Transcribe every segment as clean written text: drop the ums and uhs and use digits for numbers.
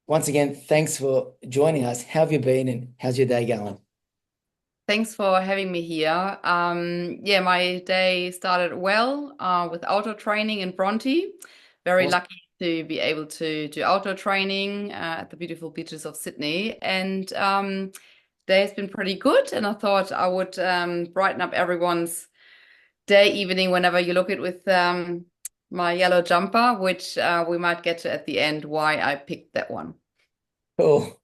once again, thanks for joining us. How have you been and how's your day going? Thanks for having me here. Yeah, my day started well with outdoor training in Bronte. Very Awesome. lucky to be able to do outdoor training at the beautiful beaches of Sydney. And day has been pretty good. And I thought I would brighten up everyone's day, evening, whenever you look at with my yellow jumper, which we might get to at the end why I picked that one. Cool.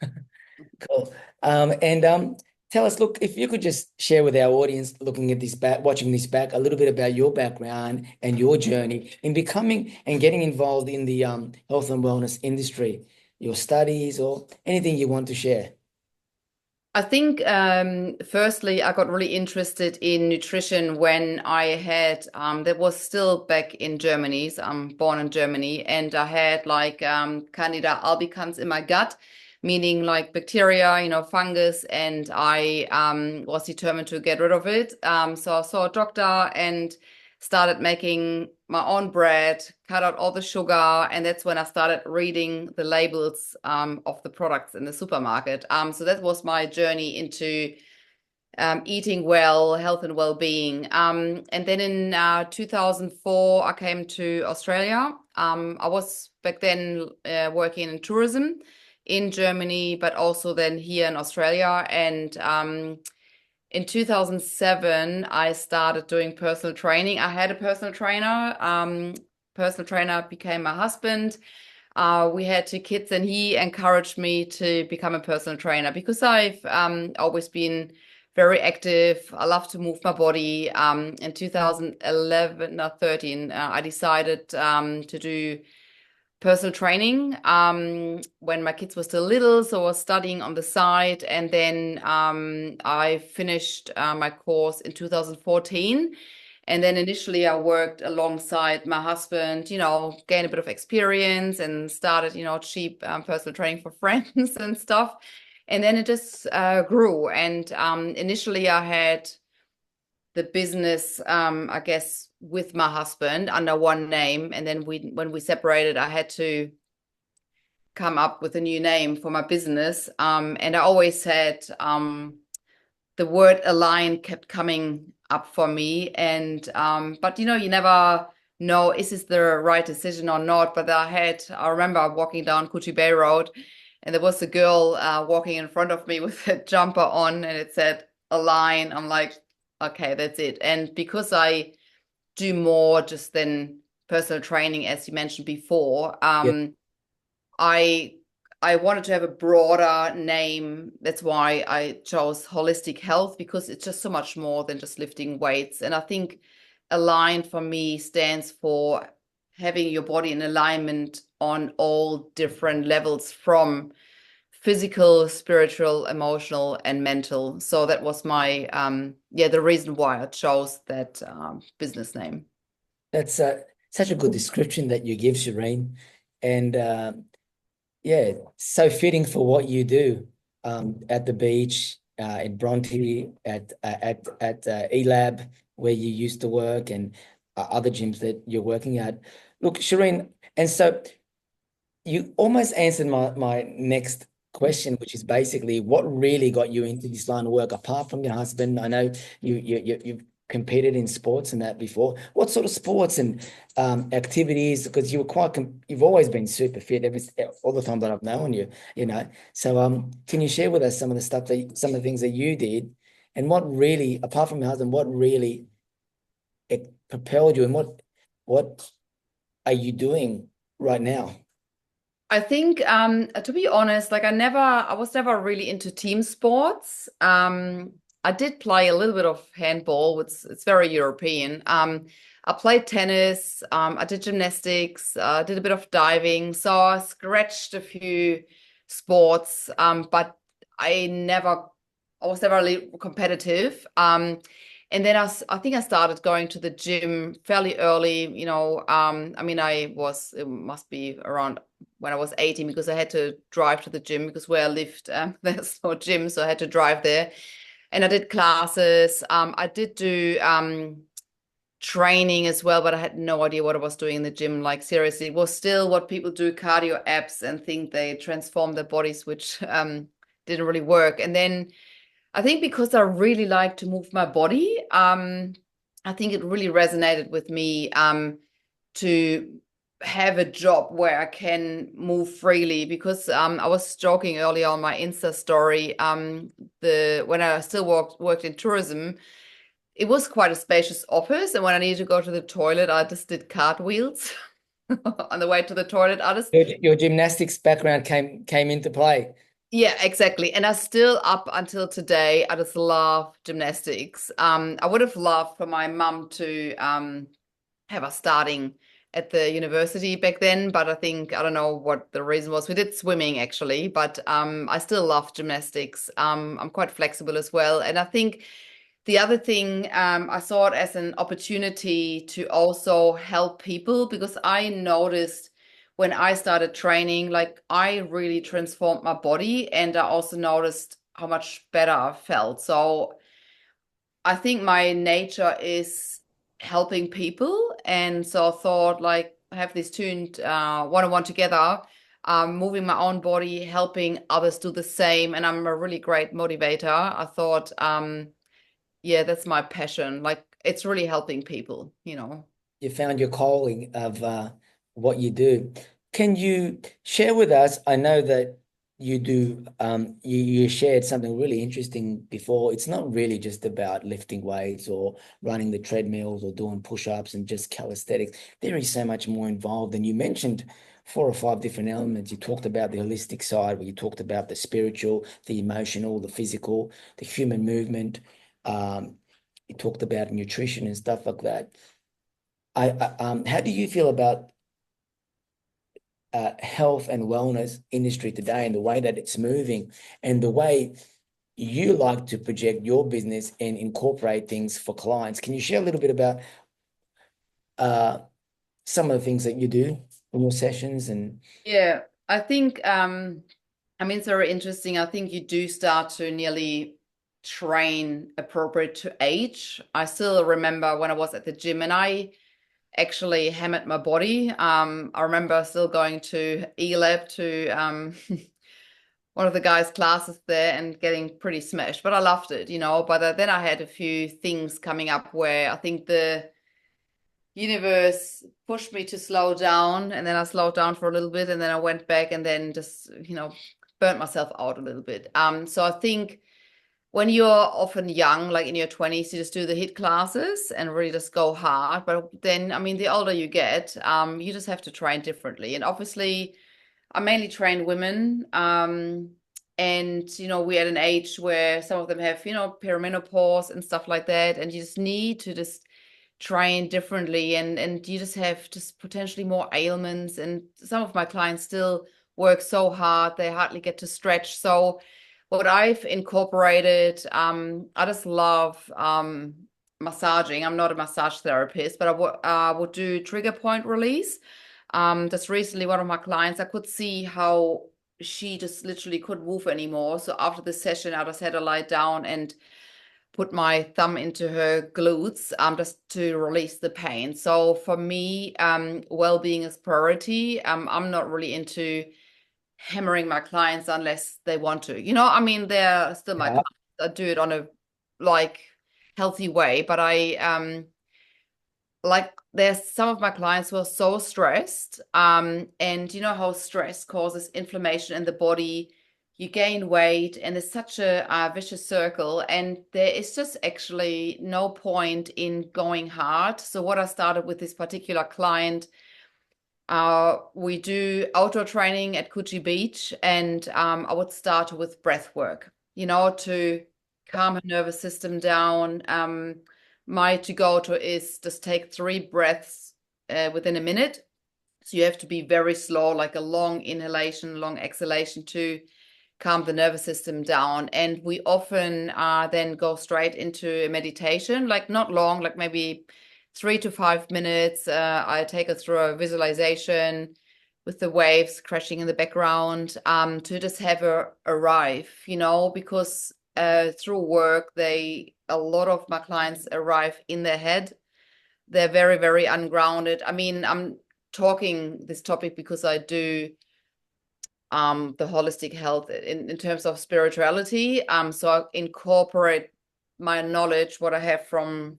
Cool. And tell us, look, if you could just share with our audience looking at this back, watching this back, a little bit about your background and your journey in becoming and getting involved in the health and wellness industry, your studies or anything you want to share. I think firstly, I got really interested in nutrition when I had that was still back in Germany. So I'm born in Germany, and I had like Candida albicans in my gut, meaning like bacteria, fungus, and I was determined to get rid of it. So I saw a doctor and started making my own bread, cut out all the sugar, and that's when I started reading the labels of the products in the supermarket. So that was my journey into eating well, health and well-being. And then in 2004, I came to Australia. I was back then working in tourism in Germany, but also then here in Australia. And in 2007, I started doing personal training. I had a personal trainer. Personal trainer became my husband. We had two kids, and he encouraged me to become a personal trainer because I've always been very active. I love to move my body. In 2011 or 13, I decided to do personal training when my kids were still little, so I was studying on the side, and then I finished my course in 2014. And then initially I worked alongside my husband, gained a bit of experience and started, cheap personal training for friends and stuff. And then it just grew. And initially I had the business, I guess, with my husband under one name. And then when we separated, I had to come up with a new name for my business. And I always had the word align kept coming up for me. And but you never know, is this the right decision or not? But I remember walking down Coogee Bay Road, and there was a girl walking in front of me with a jumper on, and it said align. I'm like, okay, that's it. And because I do more just than personal training, as you mentioned before, Yeah. I wanted to have a broader name. That's why I chose holistic health, because it's just so much more than just lifting weights. And I think align for me stands for having your body in alignment on all different levels, from physical, spiritual, emotional, and mental. So that was my the reason why I chose that business name. That's such a good description that you give, Shireen. And yeah, so fitting for what you do at the beach, in Bronte, at eLab, where you used to work, and other gyms that you're working at. Look, Shireen, and so you almost answered my next question, which is basically what really got you into this line of work, apart from your husband. I know you've competed in sports and that before. What sort of sports and activities? Because you were you've always been super fit all the time that I've known you, So can you share with us some of some of the things that you did, and what really, apart from your husband, what really it propelled you, and what are you doing right now? I think, to be honest, like I was never really into team sports. I did play a little bit of handball, which it's very European. I played tennis, I did gymnastics, did a bit of diving. So I scratched a few sports, but I was never really competitive. And then I think I started going to the gym fairly early, it must be around when I was 18, because I had to drive to the gym, because where I lived, there's no gym, so I had to drive there. And I did classes. I did do training as well, but I had no idea what I was doing in the gym. Like seriously, it was still what people do, cardio abs, and think they transform their bodies, which didn't really work. And then I think because I really like to move my body, I think it really resonated with me to have a job where I can move freely, because I was joking earlier on my Insta story, when I still worked in tourism, it was quite a spacious office, and when I needed to go to the toilet, I just did cartwheels on the way to the toilet. I just Your gymnastics background came into play. Yeah, exactly. And I still, up until today, I just love gymnastics. I would have loved for my mum to have us starting at the university back then, but I think, I don't know what the reason was. We did swimming actually, but I still love gymnastics. I'm quite flexible as well. And I think the other thing, I saw it as an opportunity to also help people, because I noticed when I started training, like I really transformed my body, and I also noticed how much better I felt. So I think my nature is helping people. And so I thought, like, I have this tuned one-on-one together, moving my own body, helping others do the same. And I'm a really great motivator. I thought, yeah, that's my passion. Like, it's really helping people, you know. You found your calling of what you do. Can you share with us? I know that you do, you shared something really interesting before. It's not really just about lifting weights or running the treadmills or doing push-ups and just calisthenics. There is so much more involved. And you mentioned 4 or 5 different elements. You talked about the holistic side, where you talked about the spiritual, the emotional, the physical, the human movement. You talked about nutrition and stuff like that. How do you feel about health and wellness industry today, and the way that it's moving, and the way you like to project your business and incorporate things for clients? Can you share a little bit about some of the things that you do in your sessions? And Yeah, I think, I mean, it's very interesting. I think you do start to nearly train appropriate to age. I still remember when I was at the gym and I actually hammered my body. I remember still going to E-Lab to one of the guys' classes there and getting pretty smashed, but I loved it, you know. But then I had a few things coming up where I think the universe pushed me to slow down, and then I slowed down for a little bit, and then I went back and then just, you know, burnt myself out a little bit. So I think when you're often young, like in your 20s, you just do the HIIT classes and really just go hard. But then, I mean, the older you get, you just have to train differently. And obviously, I mainly train women. And, you know, we're at an age where some of them have, you know, perimenopause and stuff like that. And you just need to just train differently. And you just have just potentially more ailments. And some of my clients still work so hard, they hardly get to stretch. So what I've incorporated, I just love massaging. I'm not a massage therapist, but I would do trigger point release. Just recently, one of my clients, I could see how she just literally couldn't move anymore. So after the session, I just had her lie down and put my thumb into her glutes just to release the pain. So for me, well-being is priority. I'm not really into hammering my clients unless they want to, you know. I mean, they're still my clients. I do it on a like healthy way, but I like there's some of my clients who are so stressed, and you know how stress causes inflammation in the body, you gain weight, and it's such a vicious circle, and there is just actually no point in going hard. So what I started with this particular client, we do outdoor training at Coogee Beach, and I would start with breath work, you know, to calm her nervous system down. My to-go-to is just take 3 breaths within a minute. So you have to be very slow, like a long inhalation, long exhalation to calm the nervous system down. And we often then go straight into a meditation, like not long, like maybe 3 to 5 minutes. I take her through a visualization with the waves crashing in the background, to just have her arrive, you know, because through work, a lot of my clients arrive in their head. they're very, very ungrounded. I mean, I'm talking this topic because I do the holistic health in terms of spirituality. So I incorporate my knowledge, what I have from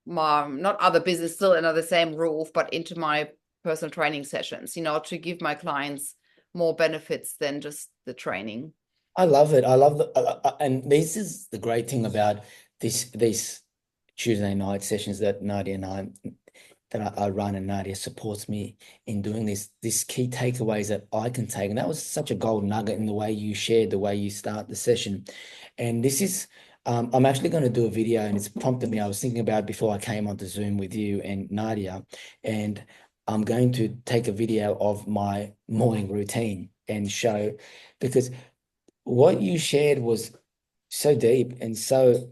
my, not other business, still under the same roof, but into my personal training sessions, you know, to give my clients more benefits than just the training. I love it. I love and this is the great thing about these Tuesday night sessions that Nadia and I run, and Nadia supports me in doing these key takeaways that I can take. And that was such a gold nugget in the way you shared, the way you start the session. And this is, I'm actually going to do a video, and it's prompted me. I was thinking about it before I came onto Zoom with you and Nadia, and I'm going to take a video of my morning routine and show, because what you shared was so deep and so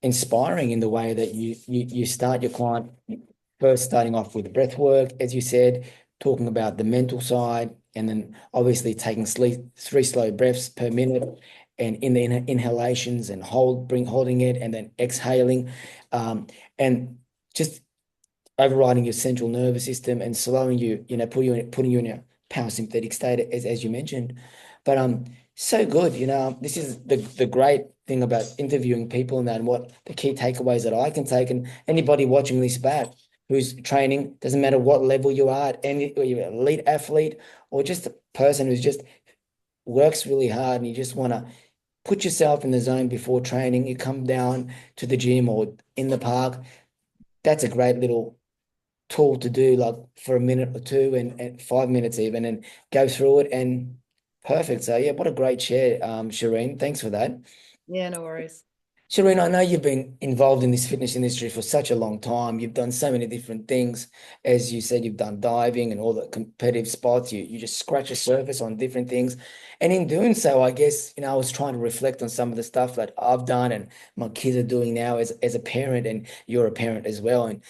inspiring in the way that you start your client first, starting off with breath work, as you said, talking about the mental side, and then obviously taking 3 slow breaths per minute, and in the inhalations and holding it, and then exhaling, and just overriding your central nervous system and slowing you, putting you in a parasympathetic state, as you mentioned. But so good, this is the great thing about interviewing people and that, and what the key takeaways that I can take. And anybody watching this back who's training, doesn't matter what level you are at, or you're an elite athlete, or just a person who's just works really hard and you just want to put yourself in the zone before training, you come down to the gym or in the park, that's a great little tool to do, like for a minute or two, and 5 minutes even, and go through it, and perfect. So yeah, what a great share, Shirin. Thanks for that. Yeah, no worries. Shirin, I know you've been involved in this fitness industry for such a long time. You've done so many different things. As you said, you've done diving and all the competitive spots. You just scratch the surface on different things. And in doing so, I guess, I was trying to reflect on some of the stuff that I've done and my kids are doing now as a parent, and you're a parent as well. And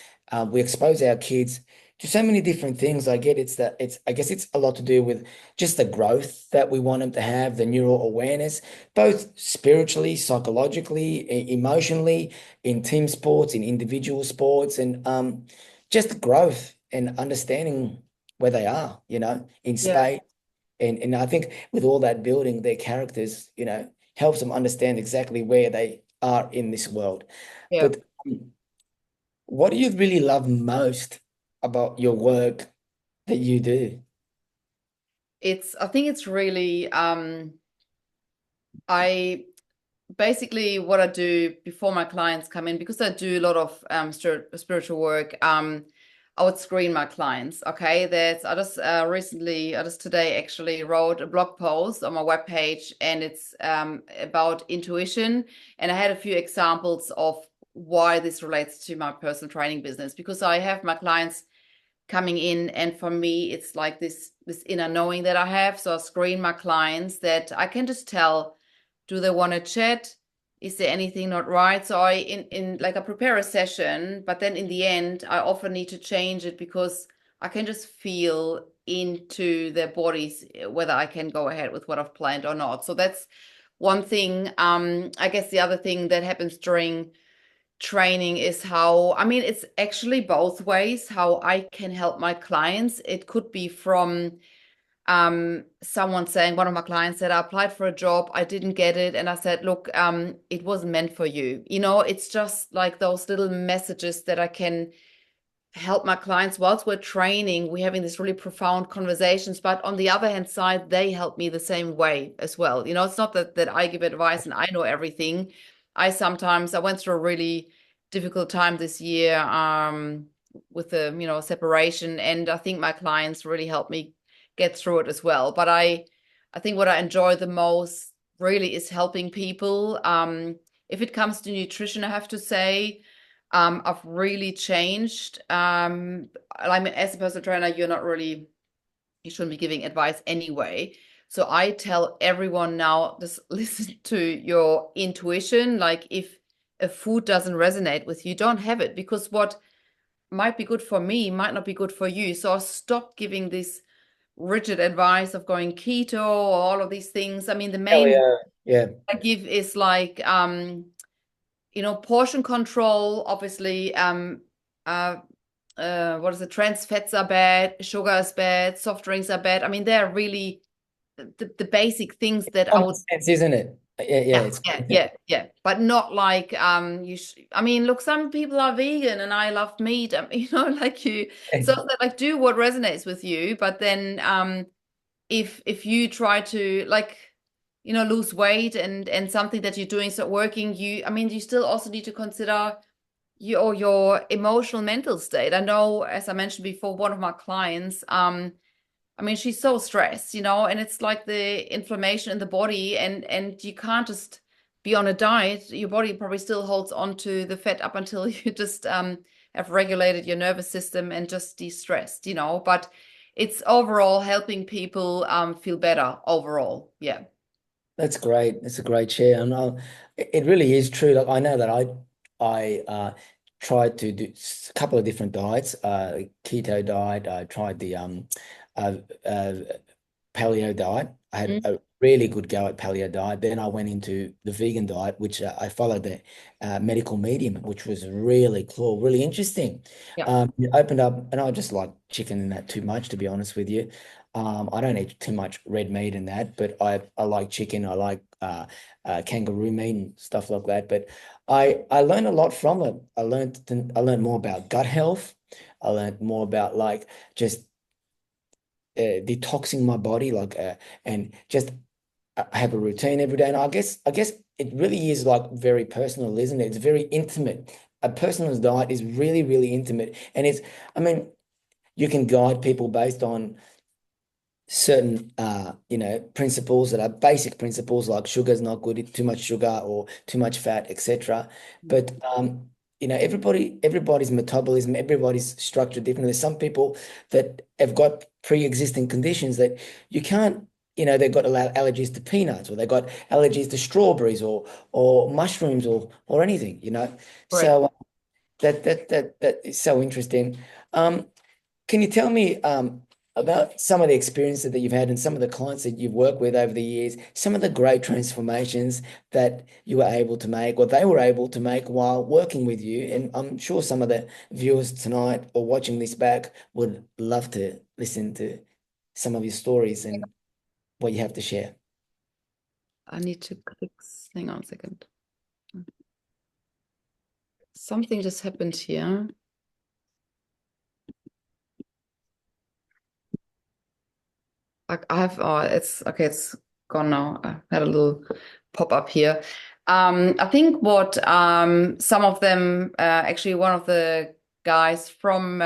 we expose our kids to so many different things. I guess it's a lot to do with just the growth that we want them to have, the neural awareness, both spiritually, psychologically, emotionally, in team sports, in individual sports, and just growth and understanding where they are, in space. And I think with all that, building their characters, helps them understand exactly where they are in this world. Yeah. But what do you really love most about your work that you do? I think it's really, I basically, what I do before my clients come in, because I do a lot of spiritual work, I would screen my clients. Okay, I just today actually wrote a blog post on my webpage, and it's about intuition, and I had a few examples of why this relates to my personal training business, because I have my clients coming in, and for me it's like this inner knowing that I have. So I screen my clients that I can just tell, do they want to chat? Is there anything not right? So I prepare a session, but then in the end I often need to change it, because I can just feel into their bodies whether I can go ahead with what I've planned or not. So that's one thing. I guess the other thing that happens during training is it's actually both ways how I can help my clients. It could be from someone saying, one of my clients said, I applied for a job, I didn't get it, and I said, look, it wasn't meant for you. It's just like those little messages that I can help my clients whilst we're training. We're having these really profound conversations, but on the other hand side, they help me the same way as well. It's not that I give advice and I know everything. I went through a really difficult time this year with the separation, and I think my clients really helped me get through it as well. But I think what I enjoy the most really is helping people. If it comes to nutrition, I have to say, I've really changed. As a personal trainer, you shouldn't be giving advice anyway. So I tell everyone now, just listen to your intuition. Like, if a food doesn't resonate with you, don't have it, because what might be good for me might not be good for you. So I stopped giving this rigid advice of going keto or all of these things. The main I give is like, portion control, obviously, what is it? Trans fats are bad, sugar is bad, soft drinks are bad. I mean, they're really the basic things that I would. Sense, isn't it? Yeah, yeah. But not like I mean, look, some people are vegan and I love meat. Like so that like do what resonates with you. But then if you try to like lose weight and something that you're doing is not working, you still also need to consider your emotional mental state. I know, as I mentioned before, one of my clients, I mean, she's so stressed, and it's like the inflammation in the body, and you can't just be on a diet. Your body probably still holds on to the fat up until you just have regulated your nervous system and just de-stressed, but it's overall helping people feel better overall. Yeah. That's great. That's a great share. And it really is true. Like I know that I tried to do a couple of different diets, keto diet. I tried the paleo diet. I had a really good go at paleo diet. Then I went into the vegan diet, which I followed the medical medium, which was really cool, really interesting. Yeah. It opened up, and I just like chicken and that too much, to be honest with you. I don't eat too much red meat in that, but I like chicken. I like kangaroo meat and stuff like that. But I learned a lot from it. I learned more about gut health. I learned more about like just detoxing my body, like and just have a routine every day. And I guess it really is like very personal, isn't it? It's very intimate. A personal diet is really, really intimate, and I mean, you can guide people based on certain principles that are basic principles, like sugar is not good, too much sugar or too much fat, etc. But everybody's metabolism, everybody's structured differently. There's some people that have got pre-existing conditions that you can't, they've got allergies to peanuts, or they've got allergies to strawberries or mushrooms or anything, Right. So that is so interesting. Can you tell me about some of the experiences that you've had and some of the clients that you've worked with over the years, some of the great transformations that you were able to make, or they were able to make while working with you? And I'm sure some of the viewers tonight or watching this back would love to listen to some of your stories and what you have to share. I need to click. Hang on a second. Something just happened here. It's okay, it's gone now. I had a little pop up here. I think what some of them, actually one of the guys from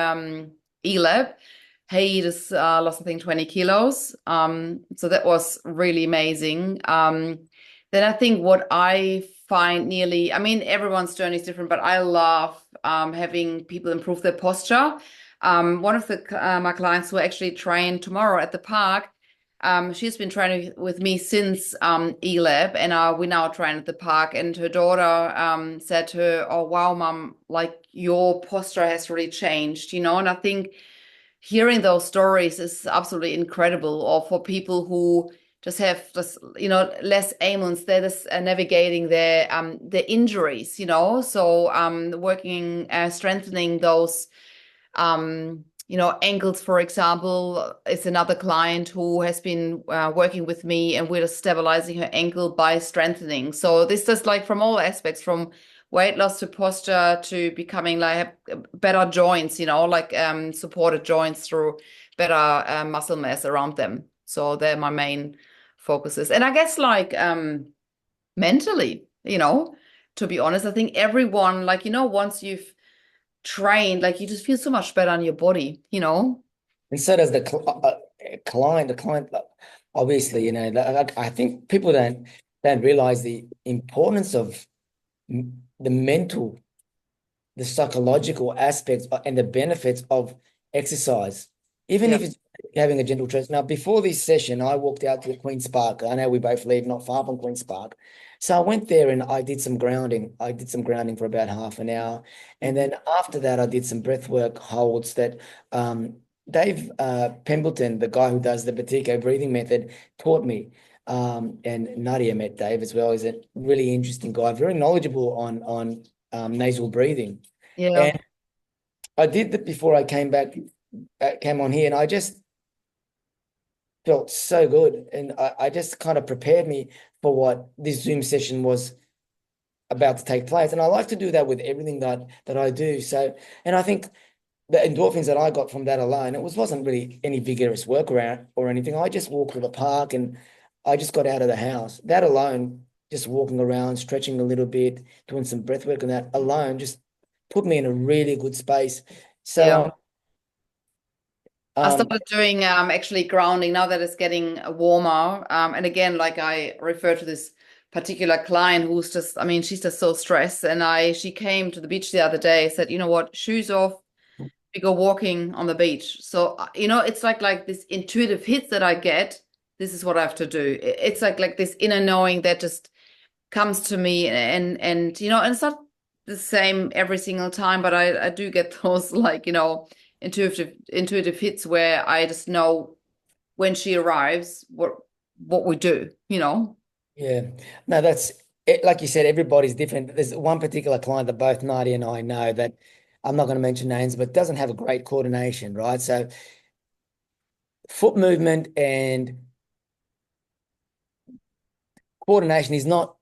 𝙾, he just lost, I think, 20 kilos. So that was really amazing. Then I think what I find I mean, everyone's journey is different, but I love having people improve their posture. One of my clients who actually train tomorrow at the park, she's been training with me since 𝙾, and we now train at the park. And her daughter said to her, "Oh wow, Mom, like your posture has really changed," And I think hearing those stories is absolutely incredible. Or for people who just have less ailments, they're just navigating their injuries, So working, strengthening those. Ankles, for example, is another client who has been working with me, and we're stabilizing her ankle by strengthening. So this is like from all aspects, from weight loss to posture to becoming like better joints, like supported joints through better muscle mass around them. So they're my main focuses. And I guess like mentally, to be honest, I think everyone, like, once you've trained, like you just feel so much better on your body, And so does the client. The client, obviously, I think people don't realize the importance of the mental, the psychological aspects and the benefits of exercise, even if it's having a gentle stretch. Now, before this session, I walked out to the Queen's Park. I know we both live not far from Queen's Park. So I went there and I did some grounding. I did some grounding for about half an hour. And then after that, I did some breathwork holds that Dave Pemberton, the guy who does the Batiko breathing method, taught me. And Nadia met Dave as well. He's a really interesting guy, very knowledgeable on nasal breathing. Yeah. I did that before I came back, came on here, and I just felt so good. And I just kind of prepared me for what this Zoom session was about to take place. And I like to do that with everything that I do. So, and I think the endorphins that I got from that alone, wasn't really any vigorous work around or anything. I just walked to the park and I just got out of the house. That alone, just walking around, stretching a little bit, doing some breath work, and that alone just put me in a really good space. Yeah. So I started doing actually grounding now that it's getting warmer. And again, like I refer to this particular client who's just, I mean, she's just so stressed. And she came to the beach the other day, said, you know what, shoes off, we go walking on the beach. So, it's like this intuitive hits that I get. This is what I have to do. It's like this inner knowing that just comes to me, and and it's not the same every single time, but I do get those like, intuitive hits where I just know when she arrives what we do. Yeah, no, that's it. Like you said, everybody's different. There's one particular client that both Nadia and I know that I'm not going to mention names, but doesn't have a great coordination, right? So foot movement and coordination is not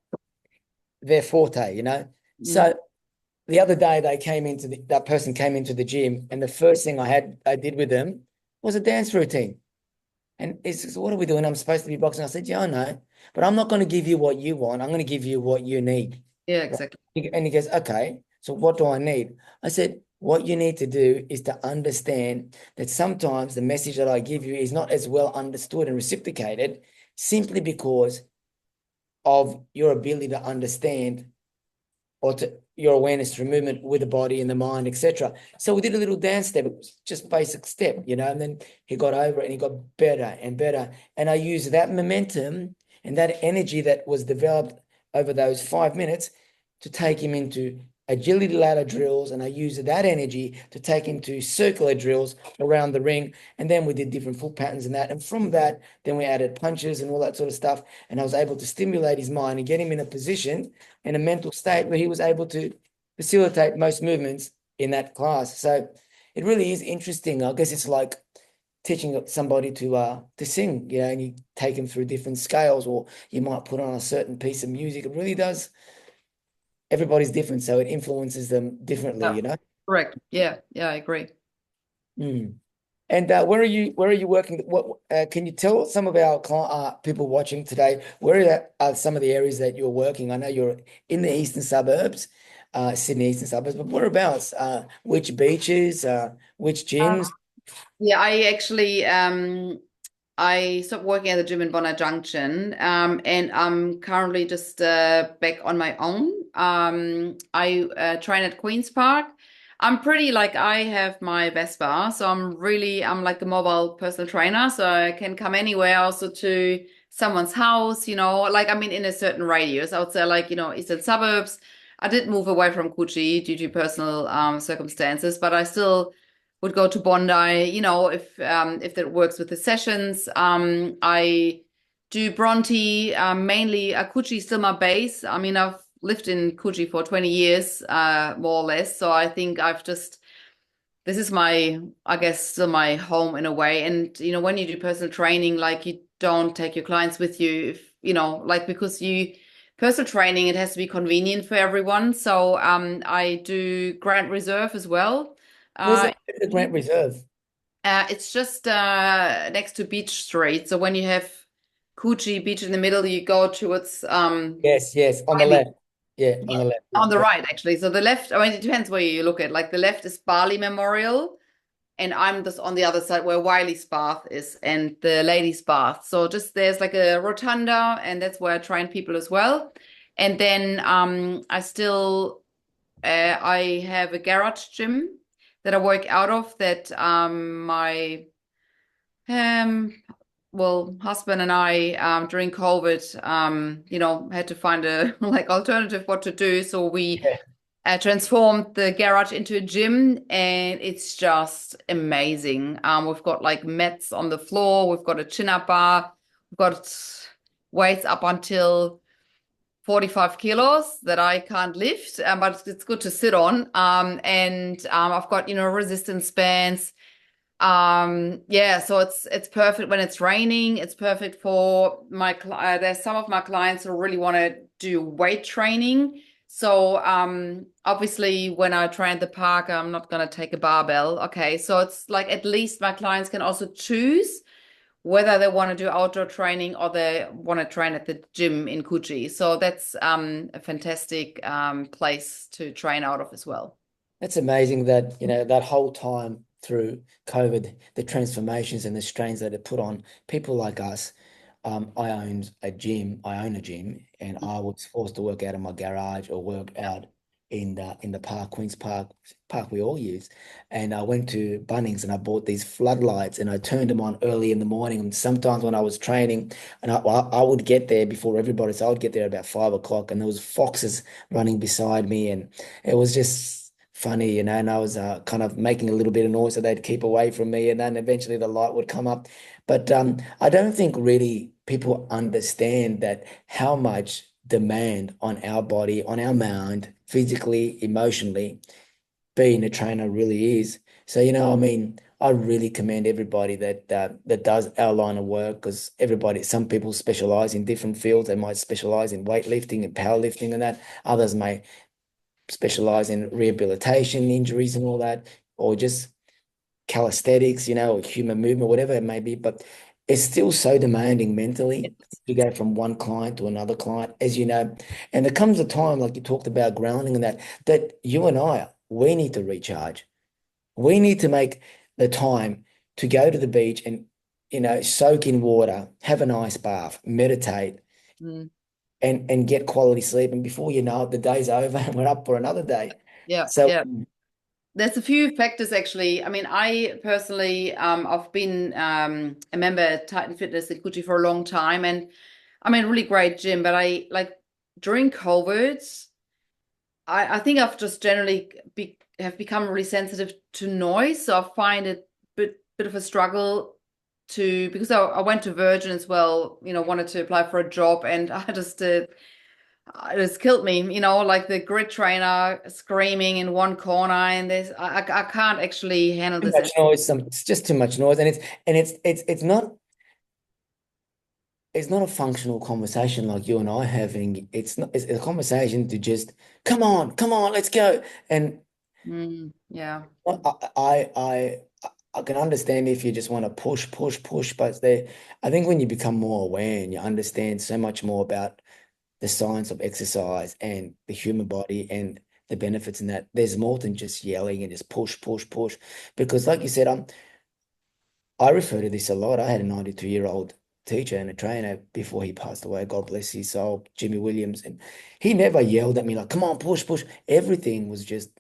their forte, So the other day that person came into the gym, and the first thing I did with them was a dance routine. And he says, what are we doing? I'm supposed to be boxing. I said, yeah, I know, but I'm not going to give you what you want. I'm going to give you what you need. Yeah, exactly. And he goes, okay, so what do I need? I said, what you need to do is to understand that sometimes the message that I give you is not as well understood and reciprocated simply because of your ability to understand or to your awareness through movement with the body and the mind, etc. So we did a little dance step. It was just basic step, and then he got over it and he got better and better. And I used that momentum and that energy that was developed over those 5 minutes to take him into agility ladder drills, and I used that energy to take him to circular drills around the ring. And then we did different foot patterns and that. And from that, then we added punches and all that sort of stuff. And I was able to stimulate his mind and get him in a position, in a mental state where he was able to facilitate most movements in that class. So it really is interesting. I guess it's like teaching somebody to sing, and you take them through different scales, or you might put on a certain piece of music. It really does. Everybody's different, so it influences them differently, Yeah. Correct. Yeah, I agree. And where are you working? What can you tell some of our people watching today, where are some of the areas that you're working? I know you're in the eastern suburbs, Sydney eastern suburbs, but whereabouts? Which beaches? Which gyms? Yeah, I actually I stopped working at the gym in Bonner Junction, and I'm currently just back on my own. I train at Queen's Park. I'm pretty like I have my Vespa, so I'm like a mobile personal trainer, so I can come anywhere, also to someone's house, like I mean in a certain radius. I would say like, eastern suburbs. I did move away from Coogee due to personal circumstances, but I still would go to Bondi, if that works with the sessions. I do Bronte, mainly. Coogee is still my base. I mean, I've lived in Coogee for 20 years, more or less. So I think this is I guess, still my home in a way. And, when you do personal training, like you don't take your clients with you, because personal training, it has to be convenient for everyone. So I do Grand Reserve as well. Where's the Grant Reserve? It's just next to Beach Street. So when you have Coogee Beach in the middle, you go towards Yes, on the left. Yeah, on the left. on the right, actually. So the left, I mean, it depends where you look at. Like the left is Bali Memorial, and I'm just on the other side where Wiley's bath is and the ladies' bath. So just there's like a rotunda, and that's where I train people as well. And then I have a garage gym that I work out of, that my husband and I during COVID had to find a like alternative what to do. So we transformed the garage into a gym, and it's just amazing. We've got like mats on the floor, we've got a chin-up bar, we've got weights up until 45 kilos that I can't lift, but it's good to sit on. And I've got, resistance bands. Yeah, so it's perfect when it's raining. It's perfect for there's some of my clients who really want to do weight training. So obviously when I train at the park, I'm not going to take a barbell. Okay, so it's like at least my clients can also choose whether they want to do outdoor training or they want to train at the gym in Coogee. So that's a fantastic place to train out of as well. It's amazing that, that whole time through COVID, the transformations and the strains that it put on people like us. I own a gym, and I was forced to work out of my garage or work out in the park, Queen's Park we all use. And I went to Bunnings and I bought these floodlights and I turned them on early in the morning. And sometimes when I was training, and I would get there before everybody, so I would get there about 5 o'clock, and there was foxes running beside me, and it was just funny, and I was kind of making a little bit of noise so they'd keep away from me, and then eventually the light would come up. But I don't think really people understand that how much demand on our body, on our mind, physically, emotionally, being a trainer really is. So, I really commend everybody that does our line of work, because some people specialize in different fields. They might specialize in weightlifting and powerlifting and that. Others may specialize in rehabilitation, injuries and all that, or just calisthenics, or human movement, whatever it may be. But it's still so demanding mentally to go from one client to another client, as you know. And there comes a time, like you talked about grounding and that you and we need to recharge. We need to make the time to go to the beach and, soak in water, have an ice bath, meditate, and get quality sleep. And before you know it, the day's over and we're up for another day. Yeah. So yeah. There's a few factors actually. I mean, I personally, I've been a member at Titan Fitness at Coogee for a long time, and I mean, really great gym. But during COVID, I think I've just generally have become really sensitive to noise. So I find it bit of a struggle because I went to Virgin as well. Wanted to apply for a job, and I just it has killed me, like the grid trainer screaming in one corner, and I can't actually handle too this. much noise. It's just too much noise, and it's not a functional conversation like you and I having. It's a conversation to just come on, let's go. And yeah, I can understand if you just want to push, but I think when you become more aware and you understand so much more about the science of exercise and the human body and the benefits in that, there's more than just yelling and just push. Because like you said, I refer to this a lot. I had a 92-year-old teacher and a trainer before he passed away, God bless his soul, Jimmy Williams, and he never yelled at me like, come on, push. Everything was just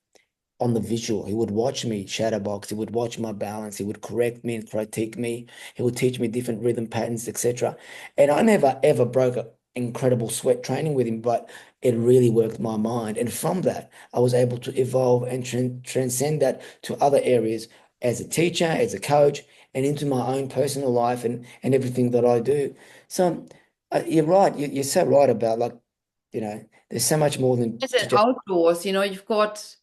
on the visual. He would watch me shadowbox. He would watch my balance. He would correct me and critique me. He would teach me different rhythm patterns, etc. And I never ever broke an incredible sweat training with him, but it really worked my mind. And from that, I was able to evolve and transcend that to other areas as a teacher, as a coach, and into my own personal life and everything that I do. So you're right. You're so right about there's so much more than as an outdoors, you've got,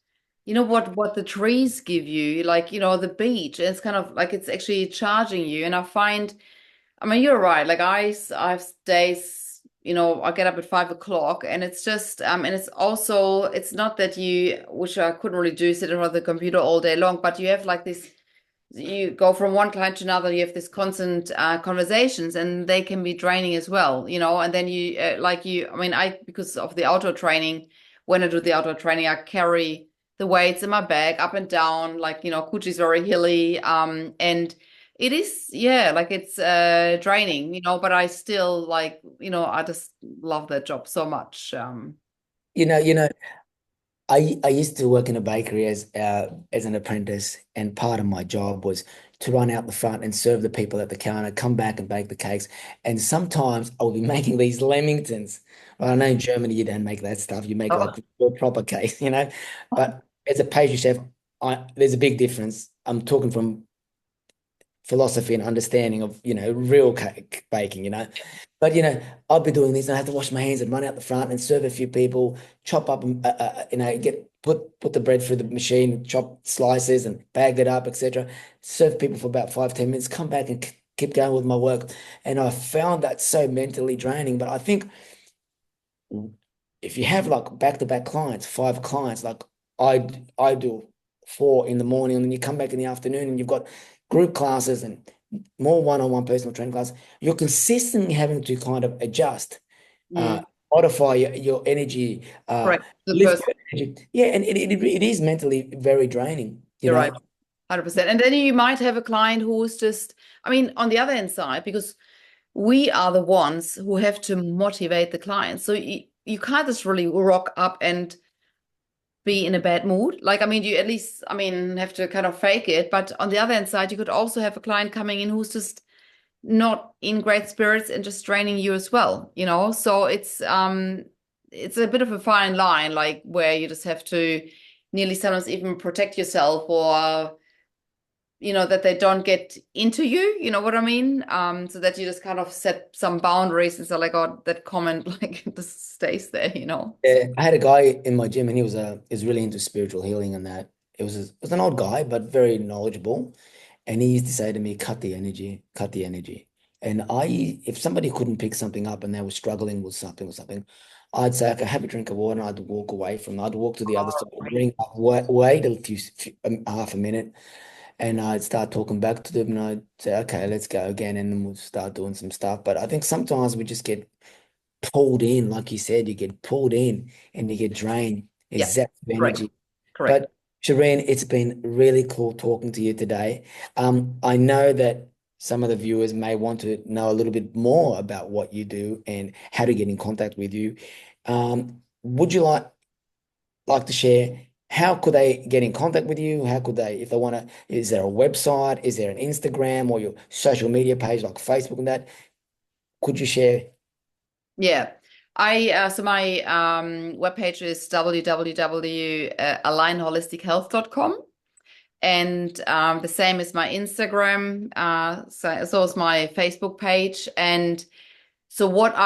what the trees give you, the beach. It's kind of like it's actually charging you. And I mean, you're right. Like I have days, I get up at 5 o'clock, and it's just, and it's also, it's not that which I couldn't really do, sit in front of the computer all day long, but you have like this. You go from one client to another, you have this constant conversations, and they can be draining as well, and then because of the outdoor training, when I do the outdoor training, I carry the weights in my bag up and down, Coogee is very hilly, and it is, it's draining, but I still I just love that job so much. I used to work in a bakery as an apprentice, and part of my job was to run out the front and serve the people at the counter, come back and bake the cakes. And sometimes I would be making these Lamingtons. Well, I know in Germany you don't make that stuff. You make like a proper cake, But as a pastry chef, there's a big difference. I'm talking from philosophy and understanding of, real cake baking, But, I'll be doing this and I have to wash my hands and run out the front and serve a few people, chop up, put the bread through the machine, chop slices and bag it up, etc. Serve people for about 5-10 minutes, come back and keep going with my work. And I found that so mentally draining. But I think if you have like back-to-back clients, 5 clients, like I do 4 in the morning, and then you come back in the afternoon and you've got group classes and more one-on-one personal training class, you're consistently having to kind of adjust, modify your energy, Correct. lift your energy. Yeah, and it is mentally very draining. You're right, 100%. And then you might have a client who's just, on the other hand side, because we are the ones who have to motivate the client. So you can't just really rock up and be in a bad mood. Like, you at least, have to kind of fake it. But on the other hand side, you could also have a client coming in who's just not in great spirits and just draining you as well, So it's a bit of a fine line, like where you just have to nearly sometimes even protect yourself, or that they don't get into you, you know what I mean? So that you just kind of set some boundaries and say like, oh, that comment like just stays there, Yeah, I had a guy in my gym and he was really into spiritual healing and that. It was an old guy, but very knowledgeable. And he used to say to me, cut the energy, cut the energy. And if somebody couldn't pick something up and they were struggling with something or something, I'd say, okay, have a drink of water, and I'd walk away from them. I'd walk to the other side, bring up, wait half a minute, and I'd start talking back to them, and I'd say, okay, let's go again, and then we'll start doing some stuff. But I think sometimes we just get pulled in, like you said, you get pulled in and you get drained, exact energy. Correct. But Shirin, it's been really cool talking to you today. I know that some of the viewers may want to know a little bit more about what you do and how to get in contact with you. Would you like to share how could they get in contact with you? How could they, if they want to, is there a website? Is there an Instagram or your social media page like Facebook and that? Could you share? Yeah. So my webpage is www.alignholistichealth.com. And the same is my Instagram, so is my Facebook page. And so what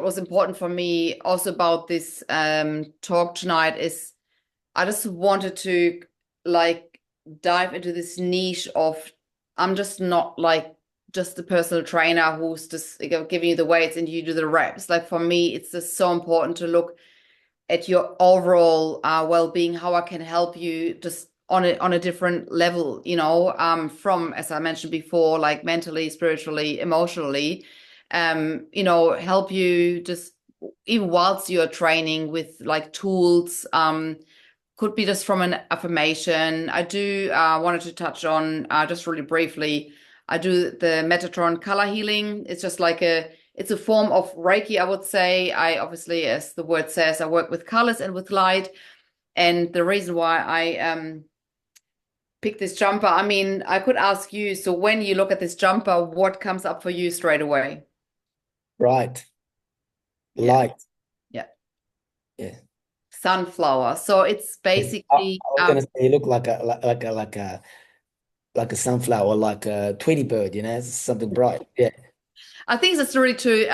was important for me also about this talk tonight is I just wanted to like dive into this niche of, I'm just not like just the personal trainer who's just giving you the weights and you do the reps. Like for me, it's just so important to look at your overall well-being, how I can help you just on a different level, from, as I mentioned before, like mentally, spiritually, emotionally, help you just even whilst you're training with like tools, could be just from an affirmation. I do wanted to touch on just really briefly, I do the Metatron color healing. It's just like it's a form of Reiki, I would say. I obviously, as the word says, I work with colors and with light. And the reason why I picked this jumper, I could ask you, so when you look at this jumper, what comes up for you straight away? Right. Light. Yeah. Yeah. Sunflower. So it's basically I was gonna say you look like a sunflower, like a Tweety bird, it's something bright. Yeah. I think that's really true.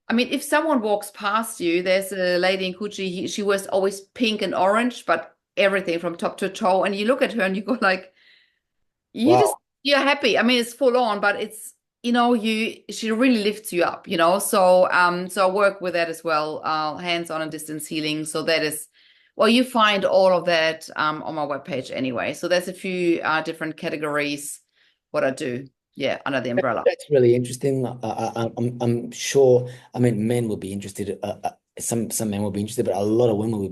If someone walks past you, there's a lady in Coogee, she wears always pink and orange, but everything from top to toe. And you look at her and you go like, you're happy. It's full on, but it's, she really lifts you up, So I work with that as well, hands-on and distance healing. So that is, well, you find all of that on my webpage anyway. So there's a few different categories what I do. Yeah, under the umbrella. That's really interesting. I'm sure, men will be interested. Some men will be interested, but a lot of women will